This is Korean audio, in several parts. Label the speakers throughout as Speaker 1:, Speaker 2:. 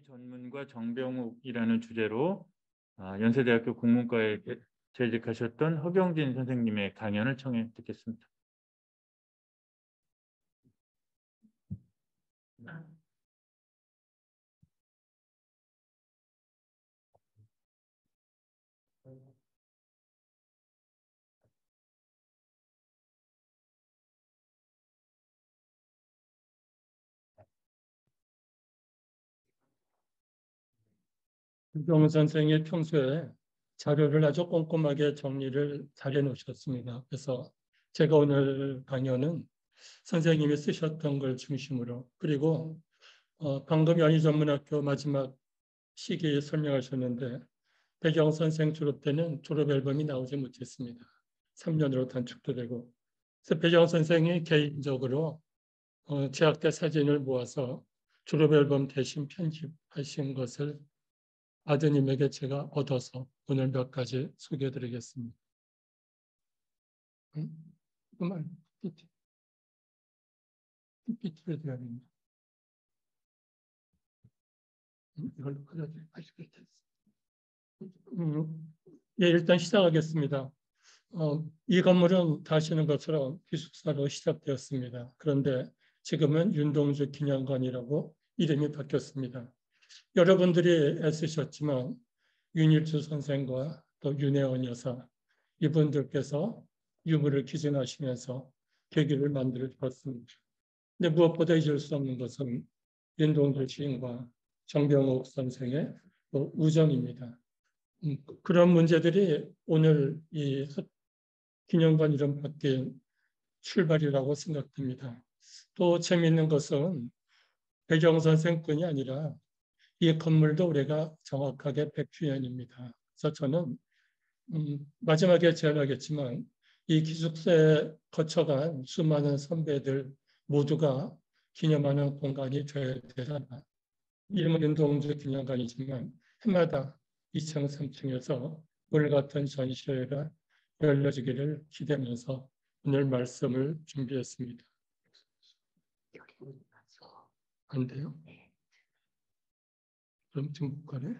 Speaker 1: 전문가 정병욱이라는 주제로 연세대학교 국문과에 재직하셨던 허경진 선생님의 강연을 청해 듣겠습니다.
Speaker 2: 김병우 선생이 평소에 자료를 아주 꼼꼼하게 정리를 잘 해놓으셨습니다. 그래서 제가 오늘 강연은 선생님이 쓰셨던 걸 중심으로, 그리고 방금 연희전문학교 마지막 시기에 설명하셨는데 배경 선생 졸업 때는 졸업 앨범이 나오지 못했습니다. 3년으로 단축도 되고. 그래서 배경 선생이 개인적으로 재학 때 사진을 모아서 졸업 앨범 대신 편집하신 것을 아드님에게 제가 얻어서 오늘 몇 가지 소개해 드리겠습니다. 정말 PPT를 드려야겠네요. 이걸로 그려드리겠습니다. 예, 일단 시작하겠습니다. 이 건물은 다 아시는 것처럼 기숙사로 시작되었습니다. 그런데 지금은 윤동주 기념관이라고 이름이 바뀌었습니다. 여러분들이 애쓰셨지만 윤일주 선생과 또 윤혜원 여사 이분들께서 유물을 기증하시면서 계기를 만들어 주었습니다. 근데 무엇보다 잊을 수 없는 것은 윤동주 시인과 정병욱 선생의 우정입니다. 그런 문제들이 오늘 이 기념관 이름 바뀐 출발이라고 생각됩니다. 또 재미있는 것은 배경 선생뿐이 아니라 이 건물도 올해가 정확하게 100주년입니다. 그래서 저는 마지막에 제안하겠지만 이 기숙사에 거쳐간 수많은 선배들 모두가 기념하는 공간이 되어야 되잖아. 이름은 윤동주 기념관이지만 해마다 2층, 3층에서 오늘 같은 전시회가 열려지기를 기대하면서 오늘 말씀을 준비했습니다. 안 돼요? 그럼 중국관에?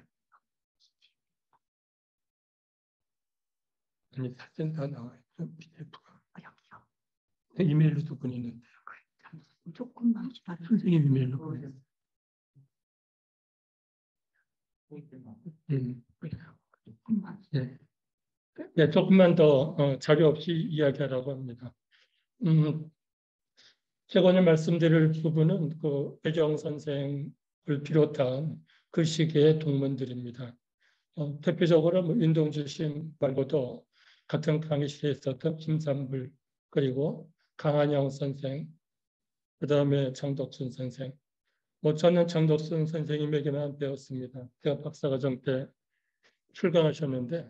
Speaker 2: 아니, 사진 다 나와요. PDF가. 이메일로도 보내는데.
Speaker 3: 조금만 기다려.
Speaker 2: 선생님 이메일로 보내요. 네. 네, 조금만 더 자료 없이 이야기하라고 합니다. 제가 오늘 말씀드릴 부분은 그 배경 선생을 비롯한 그 시기의 동문들입니다. 대표적으로 윤동주 시인 말고도 같은 강의실에 있었던 김삼불, 그리고 강한영 선생, 그 다음에 장덕순 선생. 저는 장덕순 선생님에게만 배웠습니다. 제가 박사과정 때 출강하셨는데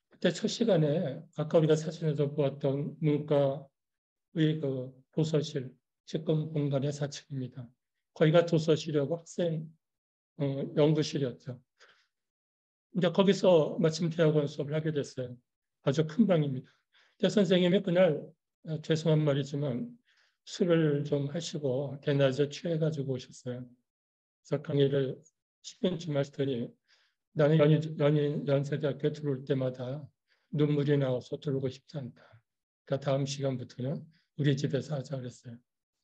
Speaker 2: 그때 첫 시간에 아까 우리가 사진에서 보았던 문과의 그 도서실, 지금 공간의 4층입니다. 거기가 도서실이고 학생 연구실이었죠. 이제 거기서 마침 대학원 수업을 하게 됐어요. 아주 큰 방입니다. 선생님이 그날 죄송한 말이지만 술을 좀 하시고 대낮에 취해가지고 오셨어요. 그래서 강의를 10분쯤 하시더니 나는 연세대학교 들어올 때마다 눈물이 나와서 들어오고 싶지 않다. 그러니까 다음 시간부터는 우리 집에서 하자 그랬어요.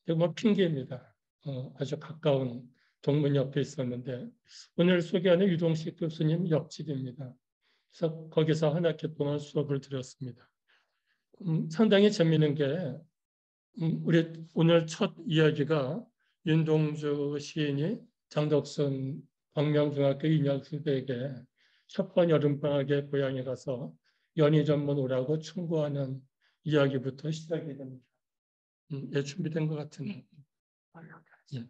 Speaker 2: 이거 뭐 핑계입니다. 아주 가까운 동문 옆에 있었는데 오늘 소개하는 유동식 교수님 옆집입니다. 그래서 거기서 한 학기 동안 수업을 들었습니다. 상당히 재미있는 게 우리 오늘 첫 이야기가 윤동주 시인이 장덕순 광명중학교 2년 후배에게 첫 번 여름방학에 고향에 가서 연희전문 오라고 충고하는 이야기부터 시작이 됩니다. 예, 준비된 것 같은데. 예.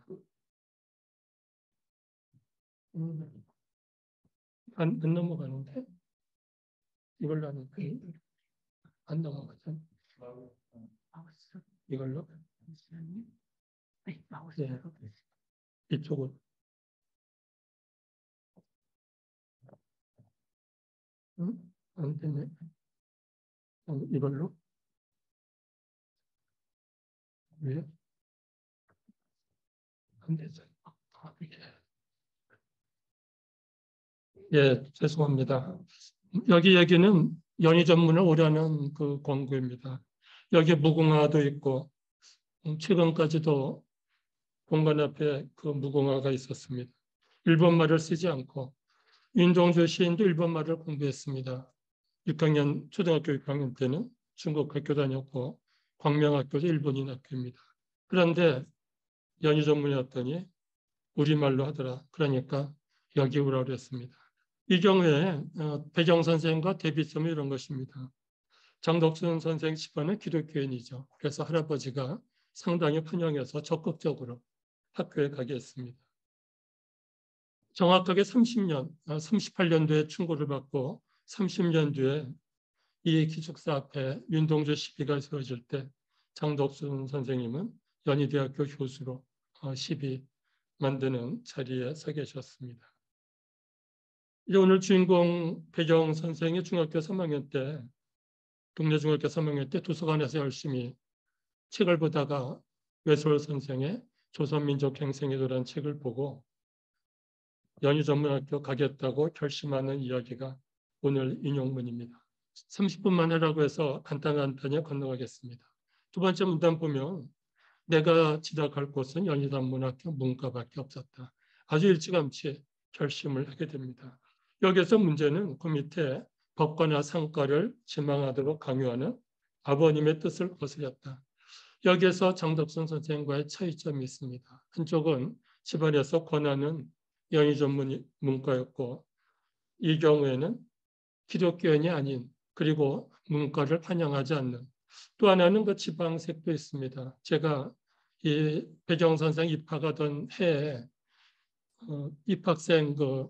Speaker 2: 안 넘어가는데? 이걸로 하는 거예요? 안 넘어가죠? 이걸로?
Speaker 3: 네, 마우스.
Speaker 2: 예. 이쪽으로. 안 되네. 이걸로? 왜? 안 되죠. 이게. 예, 죄송합니다. 여기 얘기는 연희 전문을 오려는 그 권고입니다. 여기 무궁화도 있고 최근까지도 본관 앞에 그 무궁화가 있었습니다. 일본말을 쓰지 않고 윤동주 시인도 일본말을 공부했습니다. 6학년 초등학교 6학년 때는 중국 학교 다녔고 광명학교도 일본인 학교입니다. 그런데 연희 전문이었더니 우리말로 하더라. 그러니까 여기 오라고 했습니다. 이 경우에 배경 선생과 대비점이 이런 것입니다. 장덕순 선생 집안은 기독교인이죠. 그래서 할아버지가 상당히 환영해서 적극적으로 학교에 가게 했습니다. 정확하게 38년도에 충고를 받고 30년 뒤에 이 기숙사 앞에 윤동주 시비가 세워질 때 장덕순 선생님은 연희대학교 교수로 시비 만드는 자리에 서 계셨습니다. 이제 오늘 주인공 배경 선생이 중학교 3학년 때, 동네 중학교 3학년 때 도서관에서 열심히 책을 보다가 외솔 선생의 조선민족행생이라는 책을 보고 연희전문학교 가겠다고 결심하는 이야기가 오늘 인용문입니다. 30분만 하라고 해서 간단히 건너가겠습니다. 두 번째 문단 보면 내가 지도할 곳은 연희전문학교 문과밖에 없었다. 아주 일찌감치 결심을 하게 됩니다. 여기서 문제는 그 밑에 법과나 상과를 지망하도록 강요하는 아버님의 뜻을 거스렸다. 여기에서 장덕순 선생과의 차이점이 있습니다. 한쪽은 집안에서 권하는 연희 전문 문과였고 이 경우에는 기독교인이 아닌 그리고 문과를 환영하지 않는 또 하나는 그 지방색도 있습니다. 제가 이 배경 선생 입학하던 해에 입학생 그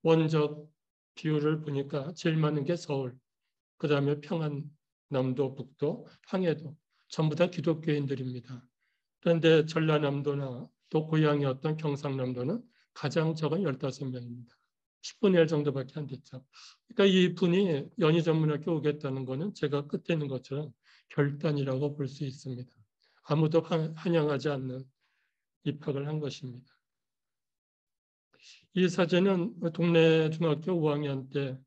Speaker 2: 원적 비율을 보니까 제일 많은 게 서울, 그 다음에 평안남도, 북도, 황해도 전부 다 기독교인들입니다. 그런데 전라남도나 또 고향이었던 경상남도는 가장 적은 15명입니다. 10분의 1 정도밖에 안 됐죠. 그러니까 이 분이 연희전문학교 오겠다는 것은 제가 끝에 있는 것처럼 결단이라고 볼 수 있습니다. 아무도 환영하지 않는 입학을 한 것입니다. 이 사진은 동네 중학교 5학년 때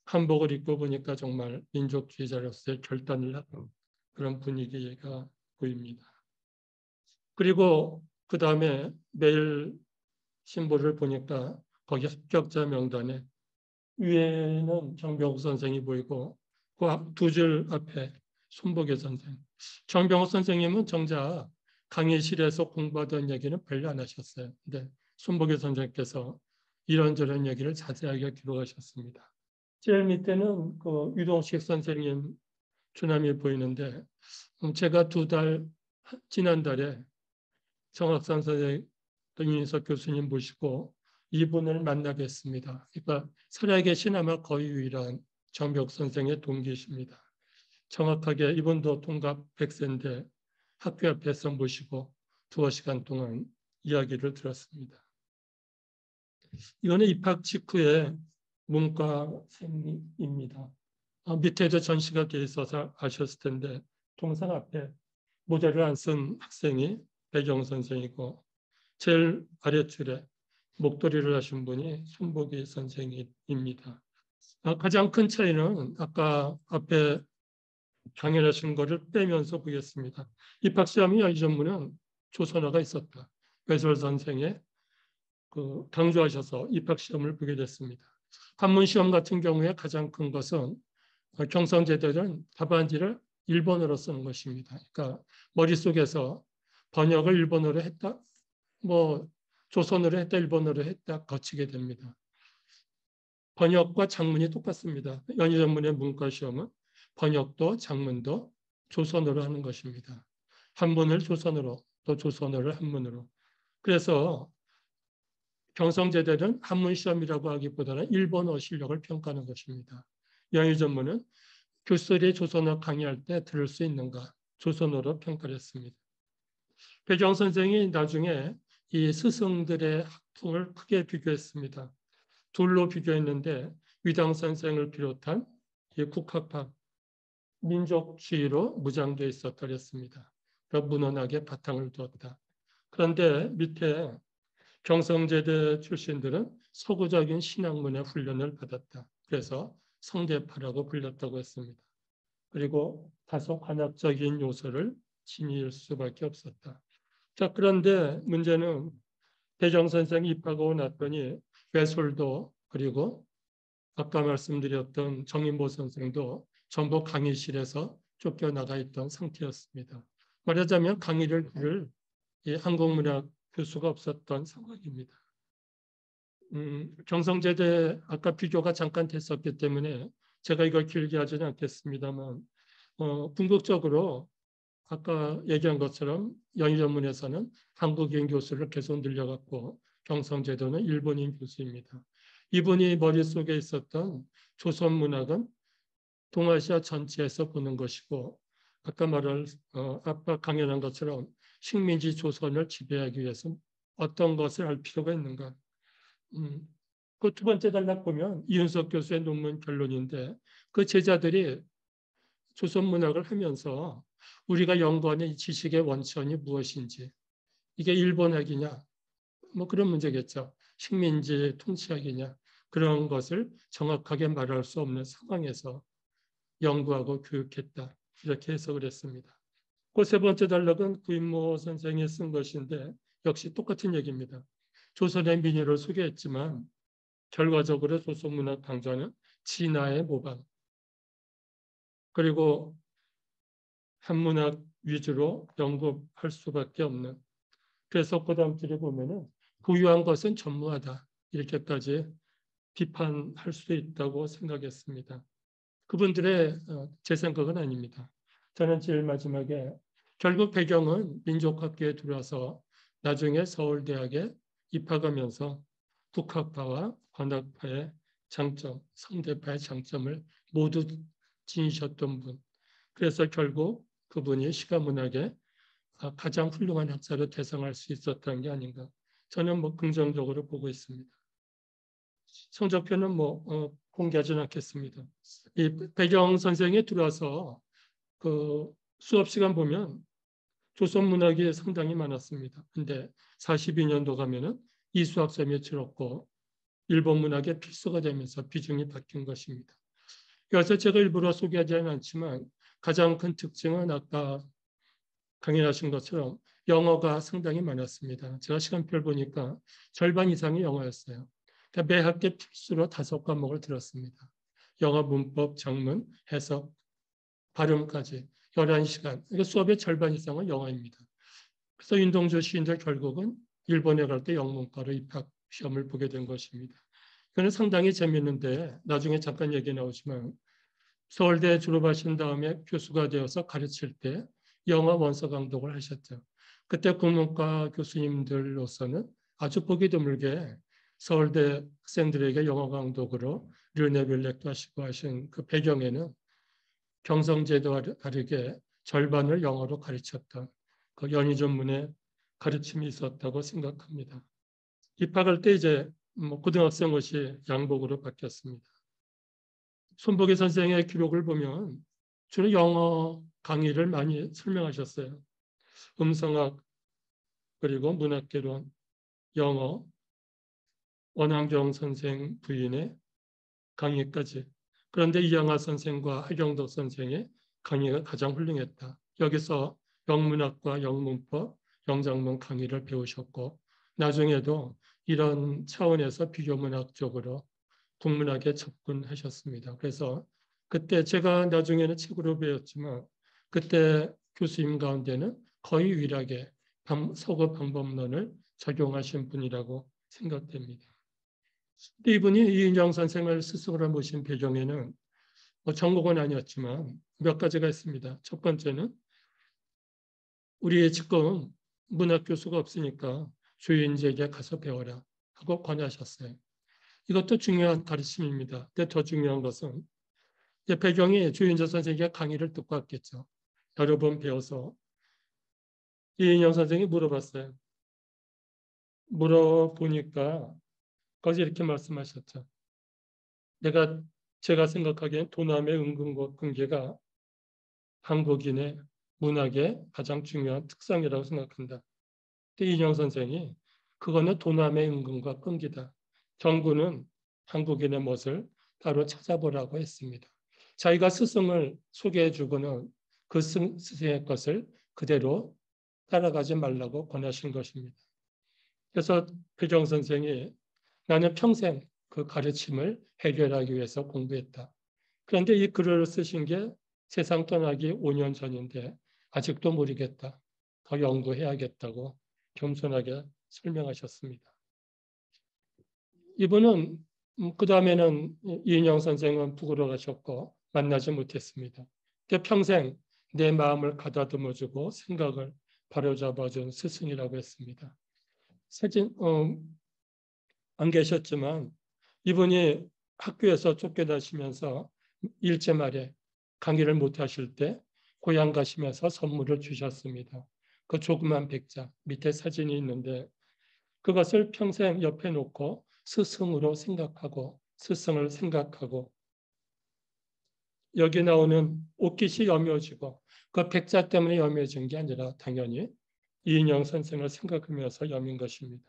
Speaker 2: 한복을 입고 보니까 정말 민족주의자로서의 결단을 하는 그런 분위기가 보입니다. 그리고 그 다음에 매일 신보를 보니까 거기 합격자 명단에 위에는 정병욱 선생이 보이고 그 두 줄 앞에 손보계 선생. 정병욱 선생님은 정작 강의실에서 공부하던 얘기는 별로 안 하셨어요. 근데 손보계 선생님께서 이런저런 얘기를 자세하게 기록하셨습니다. 제일 밑에는 그 유동식 선생님 추남이 보이는데 제가 지난달에 정학산 선생님 이인석 교수님 모시고 이분을 만나뵀습니다. 그러니까 살아계신 아마 거의 유일한 정병욱 선생의 동기이십니다. 정확하게 이분도 동갑 100세인데 학교 앞에서 모시고 2시간 동안 이야기를 들었습니다. 이거는 입학 직후에 문과생입니다. 밑에도 전시가 돼 있어서 아셨을 텐데 동상 앞에 모자를 안 쓴 학생이 배경 선생이고 제일 아래줄에 목도리를 하신 분이 손보기 선생입니다. 가장 큰 차이는 아까 앞에 강연하신 거를 빼면서 보겠습니다. 입학시험이 연희전문은 조선어가 있었다. 외솔 선생의 강조하셔서 입학시험을 보게 됐습니다. 한문시험 같은 경우에 가장 큰 것은 경성제대는 답안지를 일본어로 쓰는 것입니다. 그러니까 머릿속에서 번역을 일본어로 했다, 조선어로 했다, 일본어로 했다 거치게 됩니다. 번역과 장문이 똑같습니다. 연희전문의 문과시험은 번역도 장문도 조선어로 하는 것입니다. 한문을 조선어로, 또 조선어를 한문으로. 그래서 경성제대는 한문시험이라고 하기보다는 일본어 실력을 평가하는 것입니다. 연희전문은 교수들이 조선어 강의할 때 들을 수 있는가 조선어로 평가를 했습니다. 배경 선생이 나중에 이 스승들의 학풍을 크게 비교했습니다. 둘로 비교했는데 위당 선생을 비롯한 이 국학파 민족주의로 무장되어 있었다 그랬습니다. 그러니까 문헌학에 바탕을 두었다. 그런데 밑에 경성제대 출신들은 서구적인 신학문의 훈련을 받았다. 그래서 성대파라고 불렸다고 했습니다. 그리고 다소 관학적인 요소를 지닐 수밖에 없었다. 자, 그런데 문제는 배정 선생이 입학하고 났더니 외솔도 그리고 아까 말씀드렸던 정인보 선생도 전부 강의실에서 쫓겨나가 있던 상태였습니다. 말하자면 강의를 들을 한국문학 교수가 없었던 상황입니다. 경성제대 아까 비교가 잠깐 됐었기 때문에 제가 이걸 길게 하지는 않겠습니다만 궁극적으로 아까 얘기한 것처럼 연희전문에서는 한국인 교수를 계속 늘려갔고 경성제도는 일본인 교수입니다. 이분이 머릿속에 있었던 조선문학은 동아시아 전체에서 보는 것이고 아까 강연한 것처럼 식민지 조선을 지배하기 위해서 어떤 것을 알 필요가 있는가. 그 두 번째 단락 보면 이윤석 교수의 논문 결론인데 그 제자들이 조선문학을 하면서 우리가 연구하는 이 지식의 원천이 무엇인지 이게 일본학이냐 뭐 그런 문제겠죠. 식민지 통치학이냐 그런 것을 정확하게 말할 수 없는 상황에서 연구하고 교육했다. 이렇게 해석을 했습니다. 그 세 번째 단락은 구인모 선생이 쓴 것인데 역시 똑같은 얘기입니다. 조선의 민요를 소개했지만 결과적으로 조선문학 강좌는 진화의 모방 그리고 한문학 위주로 연구할 수밖에 없는 그래서 그 다음 줄에 보면은 부유한 것은 전무하다 이렇게까지 비판할 수 있다고 생각했습니다. 그분들의 제 생각은 아닙니다. 저는 제일 마지막에 결국 배경은 민족학교에 들어와서 나중에 서울대학에 입학하면서 국학파와 관학파의 장점, 성대파의 장점을 모두 지니셨던 분. 그래서 결국 그분이 시가문학에 가장 훌륭한 학자로 대성할 수 있었던 게 아닌가. 저는 뭐 긍정적으로 보고 있습니다. 성적표는 공개하지는 않겠습니다. 이 배경 선생이 들어와서 그 수업 시간 보면 조선 문학이 상당히 많았습니다. 근데 42년도 가면은 이수학 쌤이 줄었고 일본 문학의 필수가 되면서 비중이 바뀐 것입니다. 그래서 제가 일부러 소개하지는 않지만 가장 큰 특징은 아까 강연하신 것처럼 영어가 상당히 많았습니다. 제가 시간표를 보니까 절반 이상이 영어였어요. 그러니까 매 학기 필수로 5과목을 들었습니다. 영어 문법, 작문, 해석, 발음까지 11시간. 그러니까 수업의 절반 이상은 영어입니다. 그래서 윤동주 시인들 결국은 일본에 갈 때 영문과로 입학 시험을 보게 된 것입니다. 이거는 상당히 재미있는데 나중에 잠깐 얘기 나오지만 서울대 졸업하신 다음에 교수가 되어서 가르칠 때 영어 원서 강독을 하셨죠. 그때 국문과 교수님들로서는 아주 보기 드물게 서울대 학생들에게 영어 강독으로 르네빌렉도 하시고 하신 그 배경에는 경성제도와 다르게 절반을 영어로 가르쳤던 그 연희전문의 가르침이 있었다고 생각합니다. 입학할 때 이제 고등학생 옷이 양복으로 바뀌었습니다. 손복희 선생의 기록을 보면 주로 영어 강의를 많이 설명하셨어요. 음성학 그리고 문학개론, 영어, 원항경 선생 부인의 강의까지. 그런데 이양하 선생과 하경덕 선생의 강의가 가장 훌륭했다. 여기서 영문학과 영문법, 영장문 강의를 배우셨고 나중에도 이런 차원에서 비교문학적으로 국문학에 접근하셨습니다. 그래서 그때 제가 나중에는 책으로 배웠지만 그때 교수님 가운데는 거의 유일하게 서구 방법론을 적용하신 분이라고 생각됩니다. 이분이 이인영 선생을 스승으로 모신 배경에는 전공은 아니었지만 몇 가지가 있습니다. 첫 번째는 우리 지금 문학 교수가 없으니까 조인재에게 가서 배워라 하고 권하셨어요. 이것도 중요한 가르침입니다. 근데 더 중요한 것은 배경이 조인재 선생님의 강의를 듣고 왔겠죠. 여러 번 배워서 이인영 선생이 물어봤어요. 물어보니까 거기서 이렇게 말씀하셨죠. 제가 생각하기엔 도남의 은근근계가 한국인의 문학의 가장 중요한 특성이라고 생각한다. 이인영 선생이 그거는 도남의 임금과 끈기다. 정부는 한국인의 멋을 따로 찾아보라고 했습니다. 자기가 스승을 소개해주고는 그 스승의 것을 그대로 따라가지 말라고 권하신 것입니다. 그래서 배정 선생이 나는 평생 그 가르침을 해결하기 위해서 공부했다. 그런데 이 글을 쓰신 게 세상 떠나기 5년 전인데 아직도 모르겠다. 더 연구해야겠다고 겸손하게 설명하셨습니다. 이분은 그 다음에는 이인영 선생은 북으로 가셨고 만나지 못했습니다. 근데 평생 내 마음을 가다듬어주고 생각을 바로잡아준 스승이라고 했습니다. 사진 안 계셨지만 이분이 학교에서 쫓겨나시면서 일제 말에 강의를 못 하실 때 고향 가시면서 선물을 주셨습니다. 그 조그만 백자 밑에 사진이 있는데 그것을 평생 옆에 놓고 스승으로 생각하고 스승을 생각하고 여기 나오는 옷깃이 여며지고 그 백자 때문에 여며진 게 아니라 당연히 이인영 선생을 생각하면서 여민 것입니다.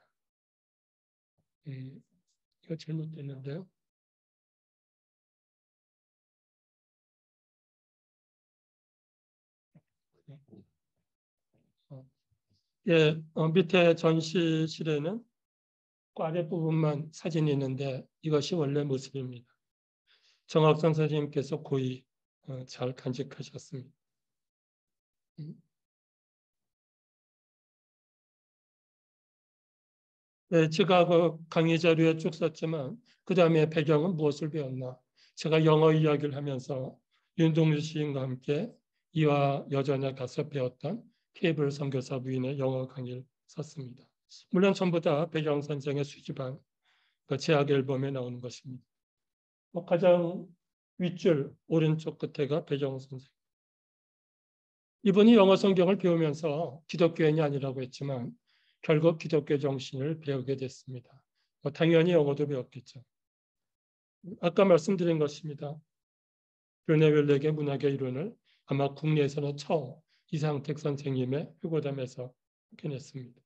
Speaker 2: 이거 잘못됐는데요. 예, 밑에 전시실에는 그 아랫부분만 사진이 있는데 이것이 원래 모습입니다. 정학선 선생님께서 고이 잘 간직하셨습니다. 네, 제가 그 강의 자료에 쭉 썼지만 그 다음에 배경은 무엇을 배웠나? 제가 영어 이야기를 하면서 윤동주 시인과 함께 이화 여전에 가서 배웠던 케이블 선교사 부인의 영어 강의를 썼습니다. 물론 전부 다 배경 선생의 수집한 그 제약 앨범에 나오는 것입니다. 가장 윗줄 오른쪽 끝에가 배경 선생. 이분이 영어 성경을 배우면서 기독교인이 아니라고 했지만 결국 기독교 정신을 배우게 됐습니다. 당연히 영어도 배웠겠죠. 아까 말씀드린 것입니다. 르네웰렉의 문학의 이론을 아마 국내에서는 처음 이상택 선생님의 회고담에서 확인했습니다.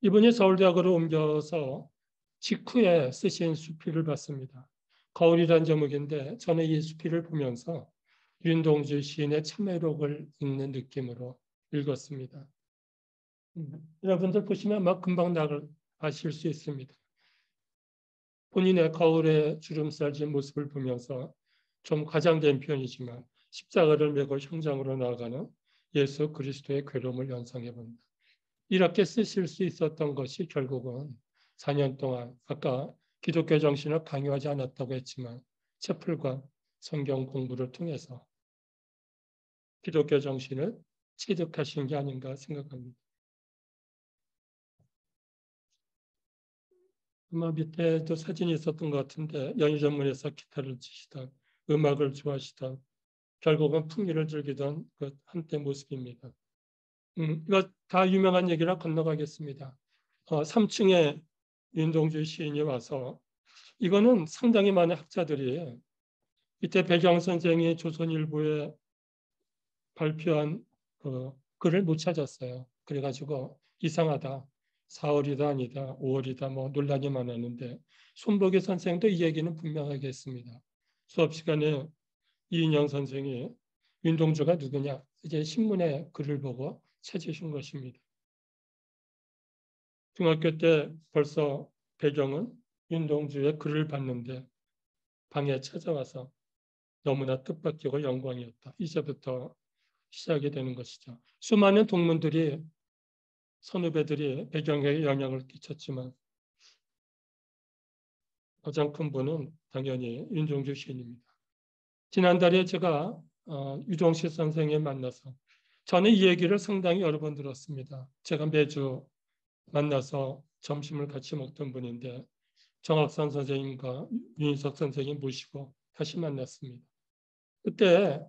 Speaker 2: 이분이 서울대학으로 옮겨서 직후에 쓰신 수필을 봤습니다. 거울이란 제목인데 저는 이 수필을 보면서 윤동주 시인의 참회록을 읽는 느낌으로 읽었습니다. 여러분들 보시면 아마 금방 아실 수 있습니다. 본인의 거울에 주름살 진 모습을 보면서 좀 과장된 표현이지만 십자가를 메고 형장으로 나아가는 예수 그리스도의 괴로움을 연상해 본다. 이렇게 쓰실 수 있었던 것이 결국은 4년 동안 아까 기독교 정신을 강요하지 않았다고 했지만 채플과 성경 공부를 통해서 기독교 정신을 체득하신 게 아닌가 생각합니다. 아마 밑에도 사진이 있었던 것 같은데 연희전문에서 기타를 치시던 음악을 좋아하시던 결국은 풍류를 즐기던 그 한때 모습입니다. 이거 다 유명한 얘기라 건너가겠습니다. 3층에 윤동주 시인이 와서 이거는 상당히 많은 학자들이 이때 백영 선생이 조선일보에 발표한 글을 못 찾았어요. 그래가지고 이상하다. 4월이다 아니다. 5월이다 뭐 논란이 많았는데 손복희 선생도 이 얘기는 분명하게 했습니다. 수업 시간에 이인영 선생이 윤동주가 누구냐 이제 신문에 글을 보고 찾으신 것입니다. 중학교 때 벌써 배경은 윤동주의 글을 봤는데 방에 찾아와서 너무나 뜻밖이고 영광이었다. 이제부터 시작이 되는 것이죠. 수많은 동문들이 선후배들이 배경에 영향을 끼쳤지만 가장 큰 분은 당연히 윤종주 시인입니다. 지난달에 제가 유종실 선생님 만나서 저는 이 얘기를 상당히 여러 번 들었습니다. 제가 매주 만나서 점심을 같이 먹던 분인데 정학선 선생님과 윤희석 선생님 모시고 다시 만났습니다. 그때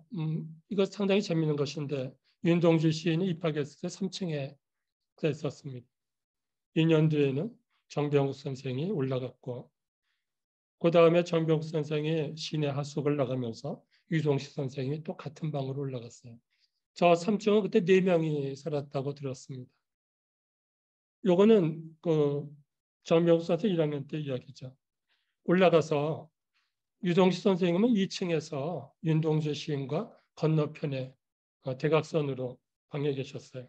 Speaker 2: 이거 상당히 재미있는 것인데 윤동주 시인이 입학했을 때 3층에 있었습니다. 2년 뒤에는 정병욱 선생이 올라갔고 그 다음에 정병욱 선생이 시내 하숙을 나가면서 유종식 선생이 또 같은 방으로 올라갔어요. 저 3층은 그때 4명이 살았다고 들었습니다. 요거는 그 정명욱 선생 1학년 때 이야기죠. 올라가서 유동식 선생님은 2층에서 윤동주 시인과 건너편에 대각선으로 방에 계셨어요.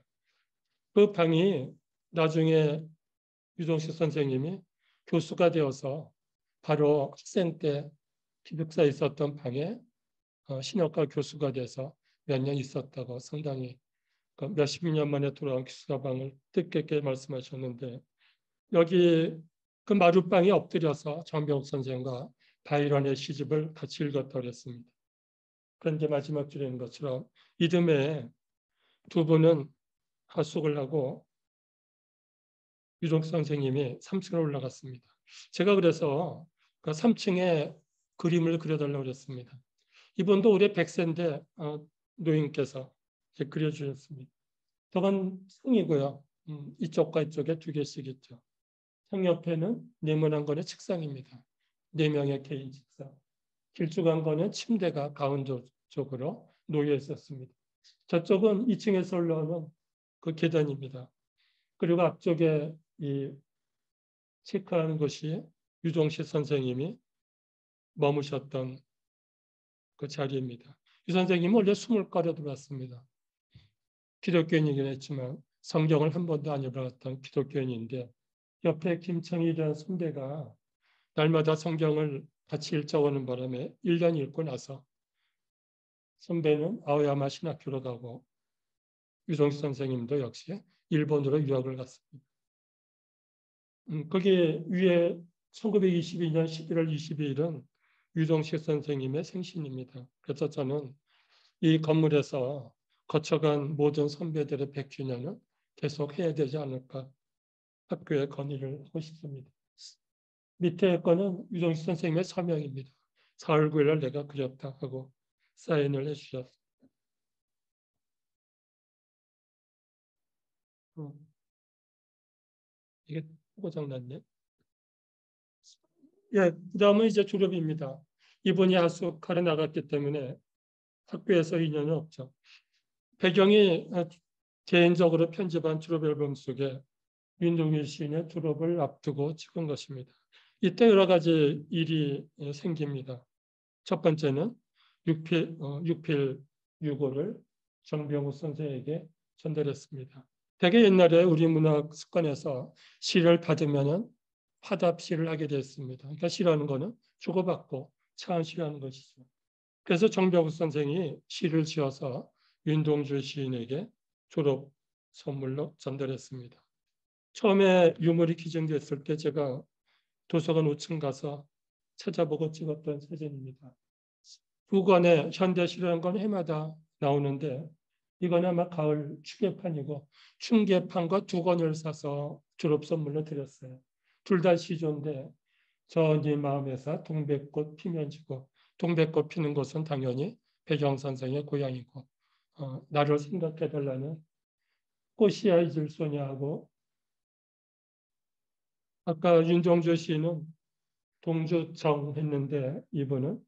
Speaker 2: 그 방이 나중에 유동식 선생님이 교수가 되어서 바로 학생 때 기숙사에 있었던 방에 신학과 교수가 돼서 몇 년 있었다고 상당히 몇십 년 만에 돌아온 기숙사 방을 뜻깊게 말씀하셨는데, 여기 그 마룻방에 엎드려서 정병욱 선생과 바이런의 시집을 같이 읽었다고 그랬습니다. 그런데 마지막 줄에 있는 것처럼 이듬해 두 분은 하숙을 하고 유동식 선생님이 3층으로 올라갔습니다. 제가 그래서 그 3층에 그림을 그려달라고 그랬습니다. 이분도 올해 100세인데 노인께서 그려주셨습니다. 저건 층이고요. 이쪽과 이쪽에 두 개씩 있죠. 층 옆에는 네모난 거는 책상입니다. 4명의 개인 책상. 길쭉한 거는 침대가 가운데 쪽으로 놓여 있었습니다. 저쪽은 2층에서 올라오는 그 계단입니다. 그리고 앞쪽에 이 체크하는 것이 유종식 선생님이 머무셨던 그 자리입니다. 이 선생님은 원래 숨을 꺼려 들어왔습니다. 기독교인이긴 했지만 성경을 한 번도 안 읽어봤던 기독교인인데, 옆에 김청일이라는 선배가 날마다 성경을 같이 읽자고 하는 바람에 1년 읽고 나서 선배는 아오야마 신학교로 가고 유종식 선생님도 역시 일본으로 유학을 갔습니다. 거기 위에 1922년 11월 22일은 유종식 선생님의 생신입니다. 그래서 저는 이 건물에서 거쳐간 모든 선배들의 100주년은 계속 해야 되지 않을까 학교에 건의를 하고 싶습니다. 밑에 거는 유종식 선생님의 서명입니다. 4월 9일날 내가 그렸다 하고 사인을 해주셨습니다. 이게 고장났네. 예, 그 다음은 이제 졸업입니다. 이분이 하숙하러 나갔기 때문에 학교에서 인연은 없죠. 배경이 개인적으로 편집한 졸업 앨범 속에 윤동일 시인의 졸업을 앞두고 찍은 것입니다. 이때 여러 가지 일이 생깁니다. 첫 번째는 육필 유고를 정병욱 선생에게 전달했습니다. 되게 옛날에 우리 문학 습관에서 시를 받으면은 화답시를 하게 됐습니다. 그러니까 시라는 거는 주고받고 차원시라는 것이죠. 그래서 정병욱 선생이 시를 지어서 윤동주 시인에게 졸업 선물로 전달했습니다. 처음에 유물이 기증됐을 때 제가 도서관 5층 가서 찾아보고 찍었던 사진입니다. 두 권의 현대시라는 건 해마다 나오는데, 이건 아마 가을 추계판이고 춘계판과 두 권을 사서 졸업 선물로 드렸어요. 둘 다 시조인데 저 네 마음에서 동백꽃 피면 지고, 동백꽃 피는 곳은 당연히 배경 선생의 고향이고, 나를 생각해달라는 꽃이야 잊을 소냐 하고, 아까 윤종주 씨는 동주정 했는데 이분은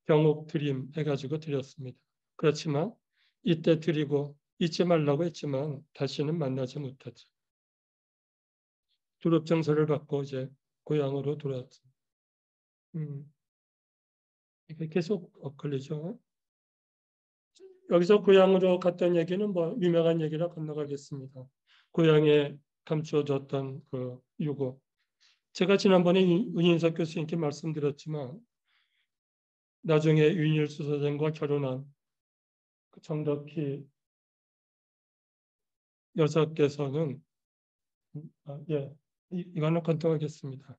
Speaker 2: 경옥 드림 해가지고 드렸습니다. 그렇지만 이때 드리고 잊지 말라고 했지만 다시는 만나지 못했죠. 졸업 증서를 받고 이제 고향으로 돌아왔습니다. 이게 계속 엇갈리죠. 여기서 고향으로 갔던 얘기는 뭐 유명한 얘기라 건너가겠습니다. 고향에 감추어졌던 그 유고. 제가 지난번에 윤인석 교수님께 말씀드렸지만, 나중에 윤일수 선생과 결혼한 정덕희 여사께서는 이거는 건너가겠습니다.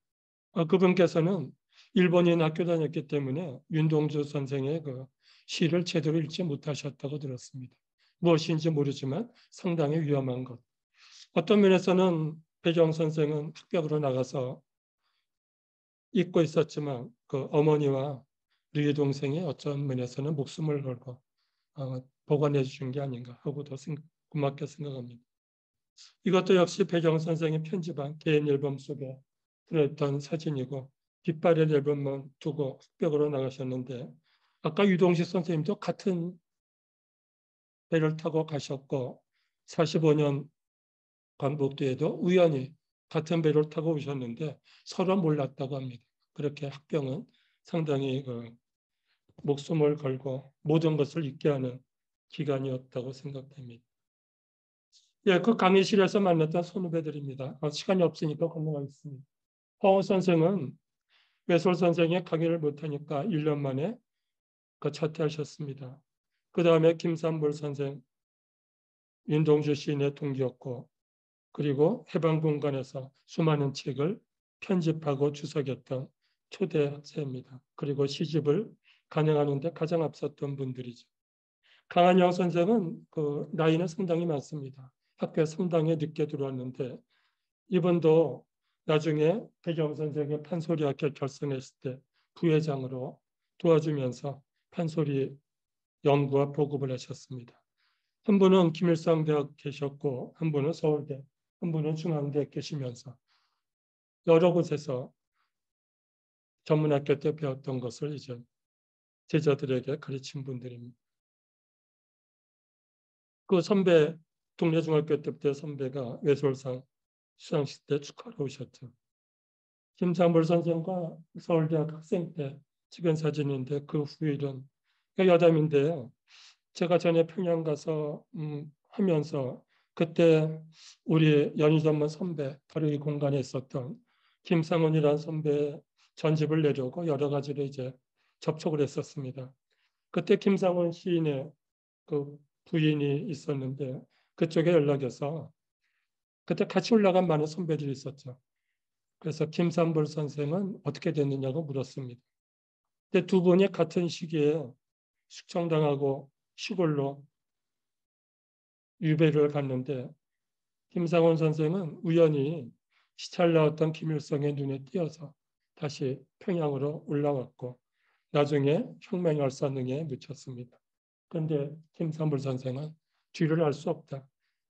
Speaker 2: 그분께서는 일본인 학교 다녔기 때문에 윤동주 선생의 그 시를 제대로 읽지 못하셨다고 들었습니다. 무엇인지 모르지만 상당히 위험한 것. 어떤 면에서는 배경 선생은 학교로 나가서 잊고 있었지만 그 어머니와 류의 동생이 어떤 면에서는 목숨을 걸고 보관해 주신 게 아닌가 하고도 고맙게 생각합니다. 이것도 역시 배경 선생이 편집한 개인 앨범 속에 들어있던 사진이고, 깃발의 앨범만 두고 흑벽으로 나가셨는데, 아까 유동식 선생님도 같은 배를 타고 가셨고 45년 광복도에도 우연히 같은 배를 타고 오셨는데 서로 몰랐다고 합니다. 그렇게 학병은 상당히 목숨을 걸고 모든 것을 잊게 하는 기간이었다고 생각됩니다. 예, 그 강의실에서 만났던 선후배들입니다. 시간이 없으니까 건너가겠습니다. 허 선생은 외솔 선생의 강의를 못하니까 1년 만에 자퇴하셨습니다. 그 다음에 김삼불 선생, 윤동주 시인의 동기였고, 그리고 해방공간에서 수많은 책을 편집하고 주석했던 초대 학자입니다. 그리고 시집을 간행하는 데 가장 앞섰던 분들이죠. 강한영 선생은 나이는 상당히 많습니다. 학교에 상당히 늦게 들어왔는데 이분도 나중에 배경 선생의 판소리 학교 결성했을 때 부회장으로 도와주면서 판소리 연구와 보급을 하셨습니다. 한 분은 김일성대학 계셨고 한 분은 서울대, 한 분은 중앙대 계시면서 여러 곳에서 전문학교 때 배웠던 것을 이제 제자들에게 가르친 분들입니다. 그 선배, 동래중학교 때부터 선배가 외솔상 수상식 때 축하로 오셨죠. 김상불 선생과 서울대학 학생 때 찍은 사진인데 그 후일은 여담인데요. 제가 전에 평양 가서 하면서 그때 우리 연희 전문 선배 바로 이 공간에 있었던 김상훈이라는 선배 전집을 내려고 여러 가지로 이제 접촉을 했었습니다. 그때 김상훈 시인의 그 부인이 있었는데 그쪽에 연락이 와서 그때 같이 올라간 많은 선배들이 있었죠. 그래서 김삼불 선생은 어떻게 됐느냐고 물었습니다. 근데 두 분이 같은 시기에 숙청당하고 시골로 유배를 갔는데 김상훈 선생은 우연히 시찰 나왔던 김일성의 눈에 띄어서 다시 평양으로 올라왔고 나중에 혁명열사능에 묻혔습니다. 그런데 김삼불 선생은 뒤를 알 수 없다.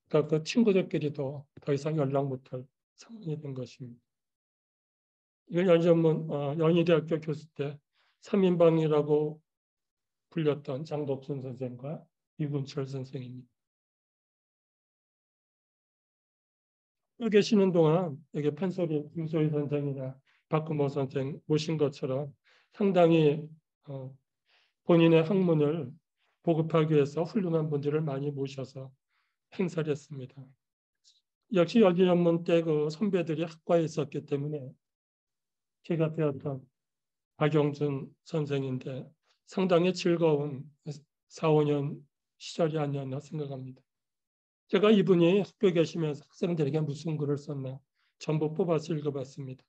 Speaker 2: 그러니까 그 친구들끼리도 더 이상 연락 못할 상황이 된 것입니다. 이건 연희대학교 교수 때 3인방이라고 불렸던 장덕순 선생과 이군철 선생입니다. 여기 계시는 동안 여기 판소리 김소희 선생이나 박근모 선생 모신 것처럼 상당히 본인의 학문을 보급하기 위해서 훌륭한 분들을 많이 모셔서 행사를 했습니다. 역시 연희전문 때 그 선배들이 학과에 있었기 때문에 제가 배웠던 박영준 선생인데 상당히 즐거운 4, 5년 시절이 아니었나 생각합니다. 제가 이분이 학교에 계시면서 학생들에게 무슨 글을 썼나 전부 뽑아서 읽어봤습니다.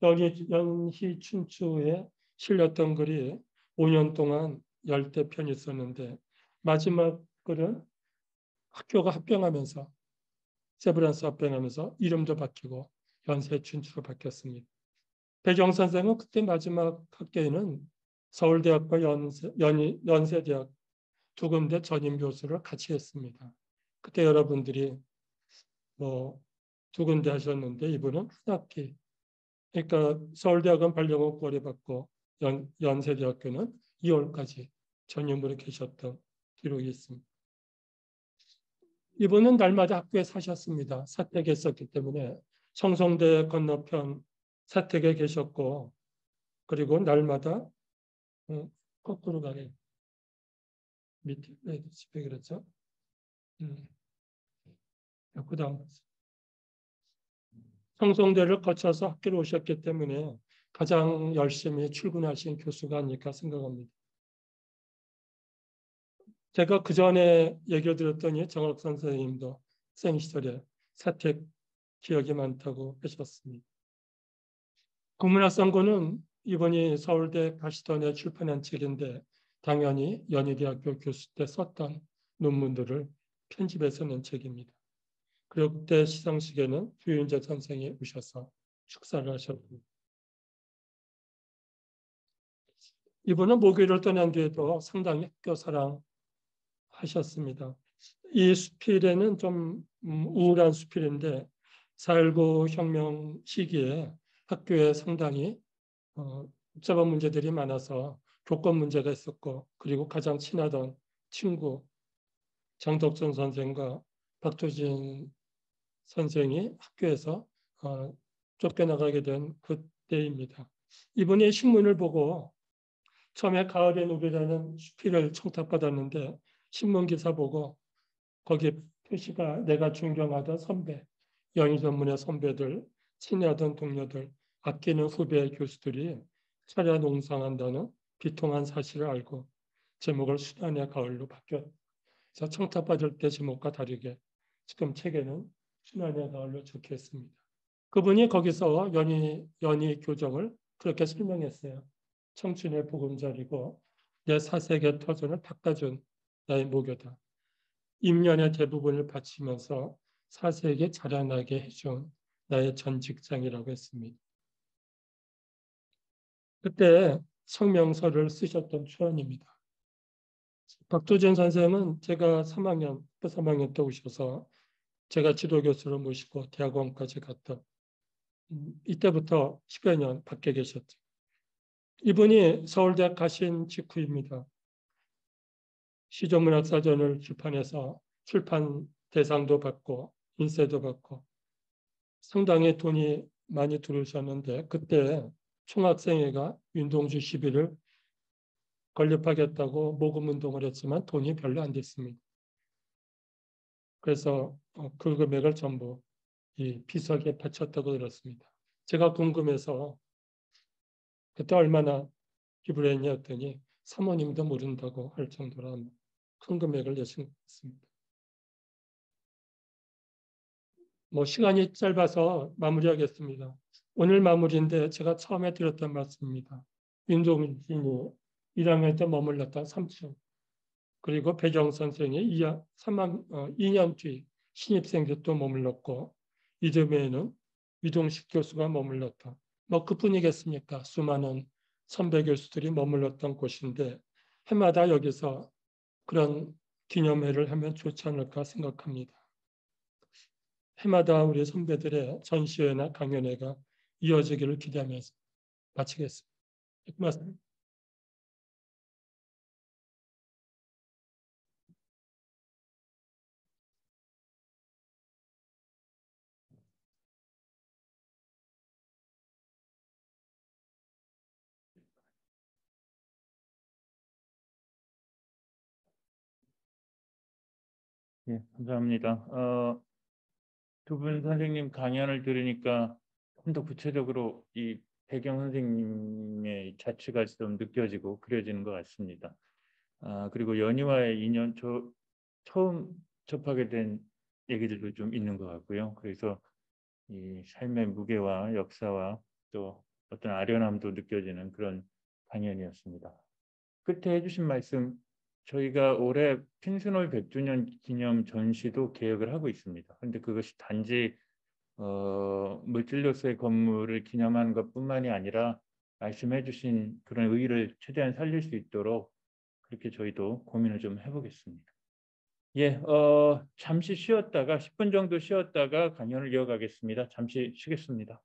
Speaker 2: 연희 춘추에 실렸던 글이 5년 동안 10대 편이 있었는데 마지막 글은 학교가 합병하면서 세브란스 합병하면서 이름도 바뀌고 연세 춘추로 바뀌었습니다. 배경 선생은 그때 마지막 학기에는 서울대학과 연세대학 두 군데 전임 교수를 같이 했습니다. 그때 여러분들이 두 군데 하셨는데 이분은 한 학기. 그러니까 서울대학은 발령을 고려받고 연세대학교는 2월까지 전임으로 계셨던 기록이 있습니다. 이분은 날마다 학교에 사셨습니다. 사택에 있었기 때문에 성성대 건너편 사택에 계셨고 그리고 날마다 거꾸로 가네. 밑에 집에 그랬죠. 그 다음 성성대를 거쳐서 학교로 오셨기 때문에 가장 열심히 출근하신 교수가 아닐까 생각합니다. 제가 그 전에 얘기를 들었더니 정학 선생님도 생 시절에 사택 기억이 많다고 하셨습니다. 국문학선고는 이번이 서울대 가시던에 출판한 책인데 당연히 연희대학교 교수 때 썼던 논문들을 편집해서 낸 책입니다. 그리고 그때 시상식에는 유인재 선생이 오셔서 축사를 하셨고 이분은 모교를 떠난 뒤에도 상당히 학교 사랑 하셨습니다. 이 수필에는 좀 우울한 수필인데 4.19 혁명 시기에 학교에 상당히 복잡한 문제들이 많아서 교권 문제가 있었고 그리고 가장 친하던 친구 장덕순 선생과 박조진 선생이 학교에서 쫓겨나가게 된 그때입니다. 이분이 신문을 보고 처음에 가을의 노래라는 수필을 청탁받았는데 신문 기사 보고 거기 표시가 내가 존경하던 선배, 영희 전문의 선배들, 친애하던 동료들, 아끼는 후배 교수들이 차례 농상한다는 비통한 사실을 알고 제목을 순환의 가을로 바뀌었다. 그래서 청탁받을 때 제목과 다르게 지금 책에는 순환의 가을로 적혀 있습니다. 그분이 거기서 연희 교정을 그렇게 설명했어요. 청춘의 보금자리고 내 사색의 터전을 닦아준 나의 모교다. 임년의 대부분을 바치면서 사색에 자라나게 해준 나의 전 직장이라고 했습니다. 그때 성명서를 쓰셨던 초안입니다. 박도진 선생은 제가 3학년 때 오셔서 제가 지도교수로 모시고 대학원까지 갔던 이때부터 10여 년 밖에 계셨죠. 이분이 서울대학 가신 직후입니다. 시조문학사전을 출판해서 출판 대상도 받고 인쇄도 받고 상당히 돈이 많이 들어오셨는데 그때 총학생회가 윤동주 시비를 건립하겠다고 모금운동을 했지만 돈이 별로 안 됐습니다. 그래서 그 금액을 전부 이 비석에 바쳤다고 들었습니다. 제가 궁금해서 그때 얼마나 기부를 했냐 했더니 사모님도 모른다고 할 정도로 큰 금액을 내신 것 같습니다. 시간이 짧아서 마무리하겠습니다. 오늘 마무리인데 제가 처음에 드렸던 말씀입니다. 윤동진이 1학년 때 머물렀던 3층 그리고 배정 선생이 2년 뒤 신입생 때 또 머물렀고 이듬해에는 위동식 교수가 머물렀다. 그뿐이겠습니까? 수많은 선배 교수들이 머물렀던 곳인데 해마다 여기서 그런 기념회를 하면 좋지 않을까 생각합니다. 해마다 우리 선배들의 전시회나 강연회가 이어지기를 기대하면서 마치겠습니다. 고맙습니다.
Speaker 1: 예, 감사합니다. 두 분 선생님 강연을 들으니까 좀 더 구체적으로 이 배경 선생님의 자취가 좀 느껴지고 그려지는 것 같습니다. 그리고 연희와의 인연, 처음 접하게 된 얘기들도 좀 있는 것 같고요. 그래서 이 삶의 무게와 역사와 또 어떤 아련함도 느껴지는 그런 강연이었습니다. 끝에 해주신 말씀, 저희가 올해 핀스놀 100주년 기념 전시도 계획을 하고 있습니다. 그런데 그것이 단지 물질로서의 건물을 기념하는 것뿐만이 아니라 말씀해 주신 그런 의의를 최대한 살릴 수 있도록 그렇게 저희도 고민을 좀 해보겠습니다. 예, 잠시 쉬었다가 10분 정도 쉬었다가 강연을 이어가겠습니다. 잠시 쉬겠습니다.